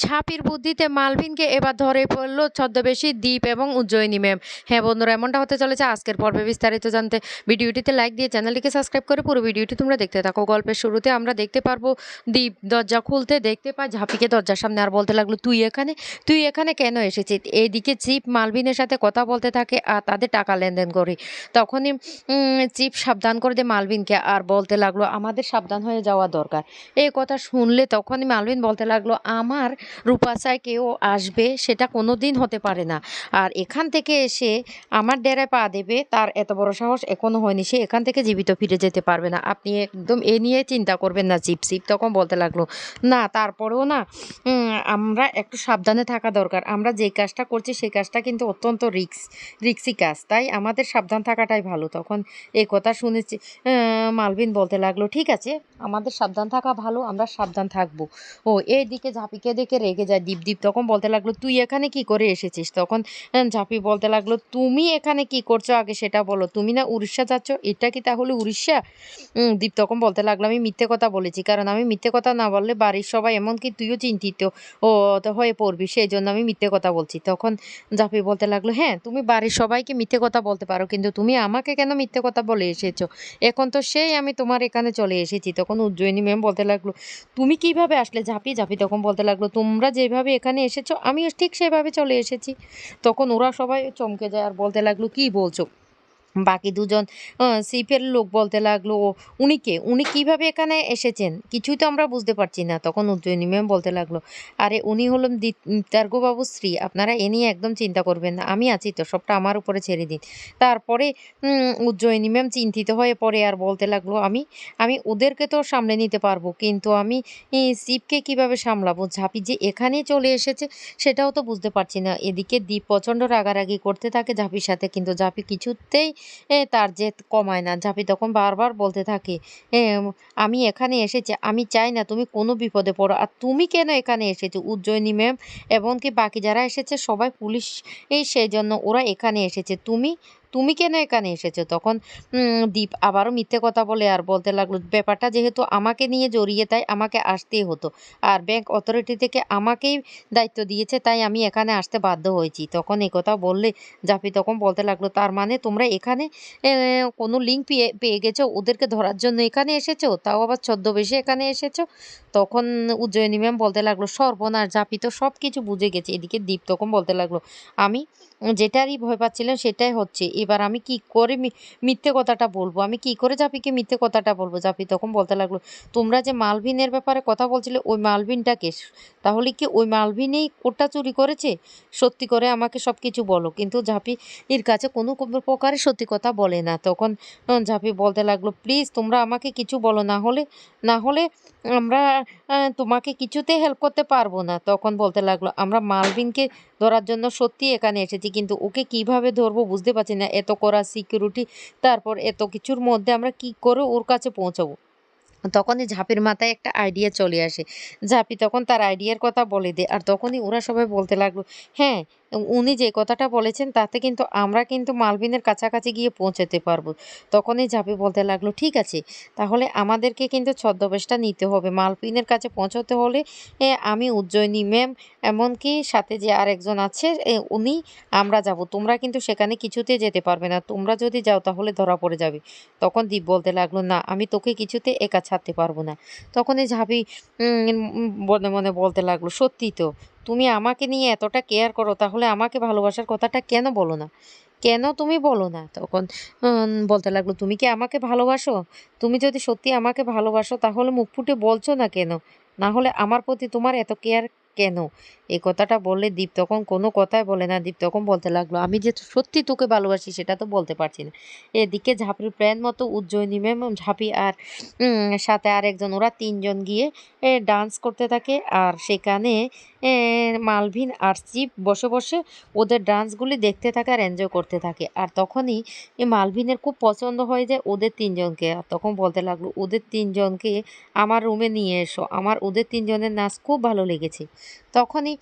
ছাপির বুদ্ধিতে মালভিনকে এবার ধরে পড়ল ছদ্মবেশী দীপ এবং উজ্জয়িনী ম্যাম। হ্যাঁ বন্ধুরা, এমনটা হতে চলেছে আজকের পর্বে। বিস্তারিত জানতে ভিডিওটিতে লাইক দিয়ে চ্যানেলটিকে সাবস্ক্রাইব করে পুরো ভিডিওটি তোমরা দেখতে থাকো। গল্পের শুরুতে আমরা দেখতে পারবো দীপ দরজা খুলতে দেখতে পায় ঝাঁপিকে দরজার সামনে, আর বলতে লাগলো তুই এখানে কেন এসেছিস। এইদিকে চিপ মালভিনের সাথে কথা বলতে থাকে আর তাদের টাকা লেনদেন করে। তখনই চিপ সাবধান করে দেয় মালভিনকে আর বলতে লাগলো আমাদের সাবধান হয়ে যাওয়া দরকার। এই কথা শুনলে তখনই মালভিন বলতে লাগলো আমার রূপাচায় কেউ আসবে সেটা কোনো দিন হতে পারে না। আর এখান থেকে এসে আমার ডেরায় পা দেবে তার এত বড় সাহস এখনো হয়নি। সে এখান থেকে জীবিত ফিরে যেতে পারবে না। আপনি একদম এ নিয়ে চিন্তা করবেন না। চিপ তখন বলতে লাগলো না তারপরেও না আমরা একটু সাবধানে থাকা দরকার। আমরা যে কাজটা করছি সেই কাজটা কিন্তু অত্যন্ত রিক্সি কাজ, তাই আমাদের সাবধান থাকাটাই ভালো। তখন এই কথা শুনেছি মালভিন বলতে লাগলো ঠিক আছে, আমাদের সাবধান থাকা ভালো, আমরা সাবধান থাকবো। ও এইদিকে ঝাঁপিকে দেখে রেগে যায় দীপ তখন বলতে লাগলো তুই এখানে কি করে এসেছিস। তখন ঝাঁপি বলতে লাগলো তুমি এখানে কি করছো আগে সেটা বলো। তুমি না উড়িষ্যা যাচ্ছ, এটা কি তাহলে উড়িষ্যা? দীপ তখন বলতে লাগলো আমি মিথ্যে কথা বলেছি, কারণ আমি মিথ্যে কথা না বললে বাড়ির সবাই এমনকি তুইও চিন্তিত ও তো হয়ে পড়বি, সেই জন্য আমি মিথ্যে কথা বলছি। তখন ঝাঁপি বলতে লাগলো হ্যাঁ তুমি বাড়ির সবাইকে মিথ্যে কথা বলতে পারো, কিন্তু তুমি আমাকে কেন মিথ্যে কথা বলে এসেছো? এখন তো সেই আমি তোমার এখানে চলে এসেছি। তখন উজ্জয়িনী ম্যাম বলতে লাগলো তুমি কিভাবে আসলে? ঝাঁপি তখন বলতে লাগলো তোমরা যেভাবে এখানে এসেছো আমিও ঠিক সেভাবে চলে এসেছি। তখন ওরা সবাই চমকে যায় আর বলতে লাগলো কি বলছো? বাকি দুজন সিপের লোক বলতে লাগলো উনি কিভাবে এখানে এসেছেন কিছুই তো আমরা বুঝতে পারছি না। তখন উজ্জয়িনী ম্যাম বলতে লাগলো আরে উনি হলেন বিদ্যার্ঘবাবুর স্ত্রী, আপনারা এ নিয়ে একদম চিন্তা করবেন না, আমি আছি তো, সবটা আমার উপরে ছেড়ে দিন। তারপরে উজ্জয়িনী ম্যাম চিন্তিত হয়ে পড়ে আর বলতে লাগলো আমি আমি ওদেরকে তো সামলে নিতে পারবো, কিন্তু আমি শিবকে কিভাবে সামলাবো? ঝাঁপি যে এখানেই চলে এসেছে সেটাও তো বুঝতে পারছি না। এদিকে দীপ প্রচণ্ড রাগারাগি করতে থাকে ঝাঁপির সাথে, কিন্তু ঝাঁপি কিছুতেই তার জেদ কমায় না। ঝাঁপি তখন বারবার বলতে থাকে এ আমি এখানে এসেছি, আমি চাই না তুমি কোনো বিপদে পড়ো। আর তুমি কেন এখানে এসেছো? উজ্জয়িনী ম্যাম এমনকি বাকি যারা এসেছে সবাই পুলিশ, সেই জন্য ওরা এখানে এসেছে। তুমি তুমি কেন এখানে এসেছো? তখন দীপ আবারও মিথ্যে কথা বলে আর বলতে লাগলো ব্যাপারটা যেহেতু আমাকে নিয়ে জড়িয়ে তাই আমাকে আসতেই হতো, আর ব্যাংক অথরিটি থেকে আমাকেই দায়িত্ব দিয়েছে তাই আমি এখানে আসতে বাধ্য হয়েছি। তখন একথা বললে ঝাঁপি তখন বলতে লাগলো তার মানে তোমরা এখানে কোনো লিঙ্ক পেয়ে গেছো, ওদেরকে ধরার জন্য এখানে এসেছো, তাও আবার ছদ্মবেশে এখানে এসেছো। তখন উজ্জয়িনী ম্যাম বলতে লাগলো সর্বনাশ, ঝাঁপি তো সব কিছু বুঝে গেছে। এদিকে দীপ তখন বলতে লাগলো আমি যেটারই ভয় পাচ্ছিলাম সেটাই হচ্ছে, এবার আমি কি করে মিথ্যে কথাটা বলবো? আমি কি করে ঝাঁপিকে মিথ্যে কথাটা বলবো? ঝাঁপি তখন বলতে লাগলো তোমরা যে মালভিনের ব্যাপারে কথা বলছিলে ওই মালভিনটাকে, তাহলে কি ওই মালভিনেই ওটা চুরি করেছে? সত্যি করে আমাকে সব কিছু বলো। কিন্তু ঝাঁপি এর কাছে কোনো প্রকারে সত্যি কথা বলে না। তখন ঝাঁপি বলতে লাগলো প্লিজ তোমরা আমাকে কিছু বলো, না হলে আমরা তোমাকে কিছুতেই হেল্প করতে পারবো না। তখন বলতে লাগলো আমরা মালভিনকে ধরার জন্য সত্যি এখানে এসেছি, কিন্তু ওকে কিভাবে ধরবো বুঝতে পারছি না। এত করা সিকিউরিটি, তারপর এত কিছুর মধ্যে আমরা কি করে ওর কাছে পৌঁছাবো? তখনই ঝাঁপির মাথায় একটা আইডিয়া চলে আসে। ঝাঁপি তখন তার আইডিয়ার কথা বলে দেয় আর তখনই ওরা সবাই বলতে লাগলো হ্যাঁ উনি যে কথাটা বলেছেন তাতে কিন্তু আমরা কিন্তু মালভিনের কাছাকাছি গিয়ে পৌঁছাতে পারবো। তখনই ঝাঁপি বলতে লাগলো ঠিক আছে, তাহলে আমাদেরকে কিন্তু ছদ্মবেশটা নিতে হবে। মালভিনের কাছে পৌঁছতে হলে আমি উজ্জয়িনী ম্যাম এমনকি সাথে যে আরেকজন আছে উনি, আমরা যাব। তোমরা কিন্তু সেখানে কিছুতে যেতে পারবে না, তোমরা যদি যাও তাহলে ধরা পড়ে যাবে। তখন দীপ বলতে লাগলো না আমি তোকে কিছুতে একা ছাড়তে পারবো না। তখনই ঝাঁপি মনে মনে বলতে লাগলো সত্যি তো, তুমি আমাকে নিয়ে এতটা কেয়ার করো, তাহলে আমাকে ভালোবাসার কথাটা কেন বলো না? কেন তুমি বলো না? তখন বলতে লাগলো তুমি কি আমাকে ভালোবাসো? তুমি যদি সত্যি আমাকে ভালোবাসো তাহলে মুখ ফুটে বলছো না কেন? না হলে আমার প্রতি তোমার এত কেয়ার কেন? এই কথাটা বললে দীপ তখন কোনো কথাই বলে না। দীপ তখন বলতে লাগলো আমি যে সত্যি তোকে ভালোবাসি সেটা তো বলতে পারছি না। এদিকে ঝাঁপির প্ল্যান মতো উজ্জয়িনী ম্যাম, ঝাঁপি আর সাথে আরেকজন, ওরা তিনজন গিয়ে ডান্স করতে থাকে। আর সেখানে মালভিন আর চিপ বসে বসে ওদের ডান্সগুলি দেখতে থাকে আর এনজয় করতে থাকে। আর তখনই মালভিনের খুব পছন্দ হয়ে যায় ওদের তিনজনকে। আর তখন বলতে লাগলো ওদের তিনজনকে আমার রুমে নিয়ে এসো, আমার ওদের তিনজনের নাচ খুব ভালো লেগেছে। তখনই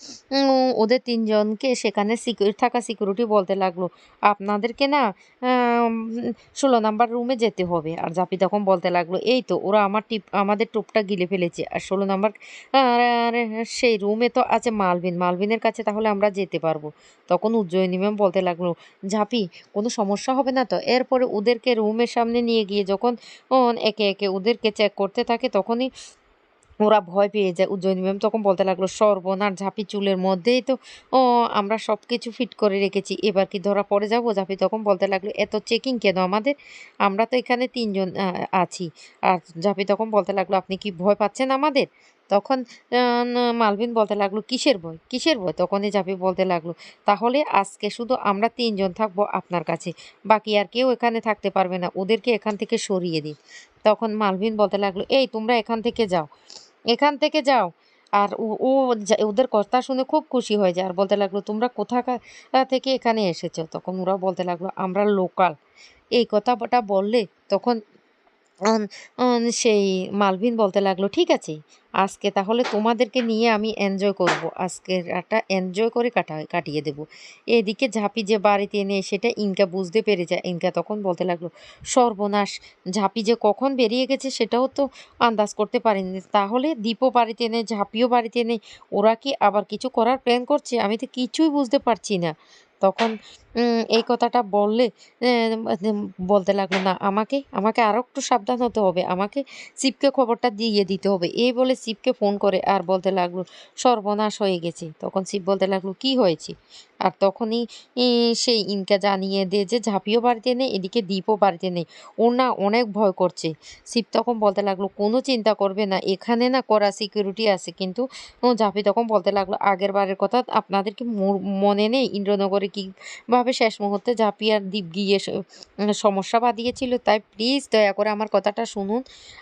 ওদের ৩ জনকে সেখানে থাকা সিকিউরিটি বলতে লাগলো, "আপনাদেরকে না ১৬ নাম্বার রুমে যেতে হবে।" আর জাপি তখন বলতে লাগলো, "এই তো ওরা আমাদের টোপটা গিলে ফেলেছে। আর ১৬ নাম্বার আর সেই রুমে তো আছে মালবিন। মালবিনের কাছে তাহলে আমরা যেতে পারবো।" তখন উজ্জয়িনী ম্যাম বলতে লাগলো, "ঝাঁপি কোনো সমস্যা হবে না তো?" এরপরে ওদেরকে রুমের সামনে নিয়ে গিয়ে যখন একে, একে ওদেরকে চেক করতে থাকে তখনই ওরা ভয় পেয়ে যায়। উজ্জয়িনী ম্যাম তখন বলতে লাগলো, "সর্বনাশ! ঝাঁপি চুলের মধ্যেই তো ও আমরা সবকিছু ফিট করে রেখেছি। এবার কি ধরা পড়ে যাবো?" ঝাঁপি তখন বলতে লাগলো, "এত চেকিং কেন আমাদের? আমরা তো এখানে ৩ জন আছি।" আর ঝাঁপি তখন বলতে লাগলো, "আপনি কি ভয় পাচ্ছেন আমাদের?" তখন আ না মালবিন বলতে লাগলো, "কিসের ভয়? কিসের ভয়?" তখনই ঝাঁপি বলতে লাগলো, "তাহলে আজকে শুধু আমরা ৩ জন থাকবো আপনার কাছে। বাকি আর কেউ এখানে থাকতে পারবে না। ওদেরকে এখান থেকে সরিয়ে দিন।" তখন মালবিন বলতে লাগলো, "এই তোমরা এখান থেকে যাও। এখান থেকে যাও।" আর ও ও ওদের কথা শুনে খুব খুশি হয়ে যায় আর বলতে লাগলো, "তোমরা কোথাকার থেকে এখানে এসেছো?" তখন ওরা বলতে লাগলো, "আমরা লোকাল।" এই কথাটা বললে তখন অন অন সেই মালভিন বলতে লাগলো, "ঠিক আছে, আজকে তাহলে তোমাদেরকে নিয়ে আমি এনজয় করব। আজকের রাতটা এনজয় করে কাটিয়ে দেব।" এদিকে ঝাঁপি যে বাড়িতে এনে সেটা ইনকা বুঝতে পেরে যায়। ইনকা তখন বলতে লাগলো, "সর্বনাশ! ঝাঁপি যে কখন বেরিয়ে গেছে সেটাও তো আন্দাজ করতে পারিনি। তাহলে দীপও বাড়িতে নেই, ঝাঁপিও বাড়িতে নেই। ওরা কি আবার কিছু করার প্ল্যান করছে? আমি তো কিছুই বুঝতে পারছি না।" তখন এই কথাটা বললে বলতে লাগলো, "না আমাকে আরো একটু সাবধান হতে হবে। আমাকে শিবকে খবরটা দিয়ে দিতে হবে।" এই বলে শিবকে ফোন করে আর বলতে লাগলো, "সর্বনাশ হয়ে গেছে।" তখন শিব বলতে লাগলো, "কি হয়েছে?" আর তখনই সেই ইনকা জানিয়ে দেয় যে ঝাঁপিও বাড়িতে নেই, এদিকে দীপও বাড়িতে নেই। ওর না অনেক ভয় করছে। শিব তখন বলতে লাগলো, "কোনো চিন্তা করবে না। এখানে না কড়া সিকিউরিটি আছে।" কিন্তু ঝাঁপি তখন বলতে লাগলো, "আগের বারের কথা আপনাদের কি মনে নেই? ইন্দ্রনগরে কিভাবে শেষ মুহূর্তে ঝাঁপি আর দীপ গিয়ে সমস্যা বাধিয়েছিল? তাই প্লিজ দয়া করে আমার কথাটা শুনুন।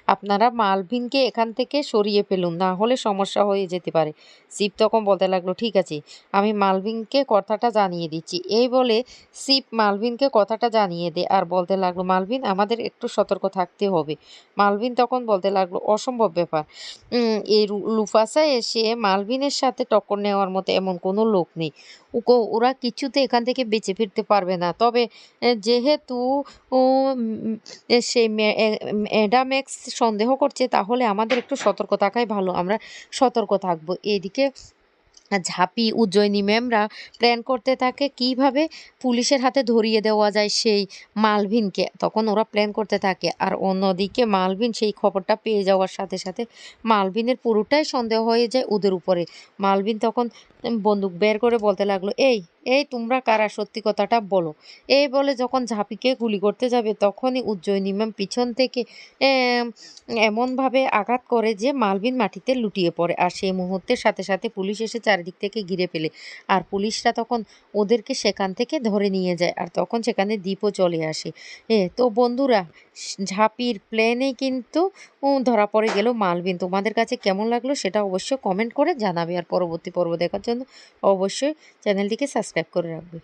আপনারা মালভিনকে এখান থেকে সরিয়ে ফেলুন। না হলে সমস্যা হয়ে যেতে পারে।" শিব তখন বলতে লাগলো, "ঠিক আছে, আমি মালভিনকে কথাটা জানিয়ে দিচ্ছি।" এই বলে শিব মালভিনকে কথাটা জানিয়ে দেয় আর বলতে লাগলো, "মালভিন আমাদের একটু সতর্ক থাকতে হবে।" মালভিন তখন বলতে লাগলো, "অসম্ভব ব্যাপার। এই লুফাসা এসে মালভিনের সাথে টক্কর নেওয়ার মতো এমন কোনো লোক নেই। ওরা কিছুতে এখান থেকে বেঁচে ফিরতে পারবে না। তবে যেহেতু ও উম সেই ম্যাডাম এক্স সন্দেহ করছে তাহলে আমাদের একটু সতর্ক থাকাই ভালো। আমরা সতর্ক থাকবো।" এদিকে ঝাঁপি, উজ্জয়িনী ম্যামরা প্ল্যান করতে থাকে কিভাবে পুলিশের হাতে ধরিয়ে দেওয়া যায় সেই মালভিনকে। তখন ওরা প্ল্যান করতে থাকে। আর অন্যদিকে মালভিন সেই খবরটা পেয়ে যাওয়ার সাথে, সাথে মালভিনের পুরোটাই সন্দেহ হয়ে যায় ওদের উপরে। মালভিন তখন বন্দুক বের করে বলতে লাগলো, এই তোমরা কারা? সত্যি কথাটা বলো।" এই বলে যখন ঝাঁপিকে গুলি করতে যাবে তখনই উজ্জয়িনী ম্যাম পিছন থেকে এম এমনভাবে আঘাত করে যে মালভিন মাটিতে লুটিয়ে পড়ে। আর সেই মুহূর্তের সাথে, সাথে পুলিশ এসে চারিদিক থেকে ঘিরে ফেলে। আর পুলিশরা তখন ওদেরকে সেখান থেকে ধরে নিয়ে যায়। আর তখন সেখানে দীপও চলে আসে। তো বন্ধুরা, ঝাঁপির প্ল্যানেই কিন্তু ধরা পড়ে গেল মালভিন। তোমাদের কাছে কেমন লাগলো সেটা অবশ্যই কমেন্ট করে জানাবে। আর পরবর্তী পর্ব দেখার জন্য অবশ্যই চ্যানেলটিকে সাবস্ক্রাইব করে রাখবে।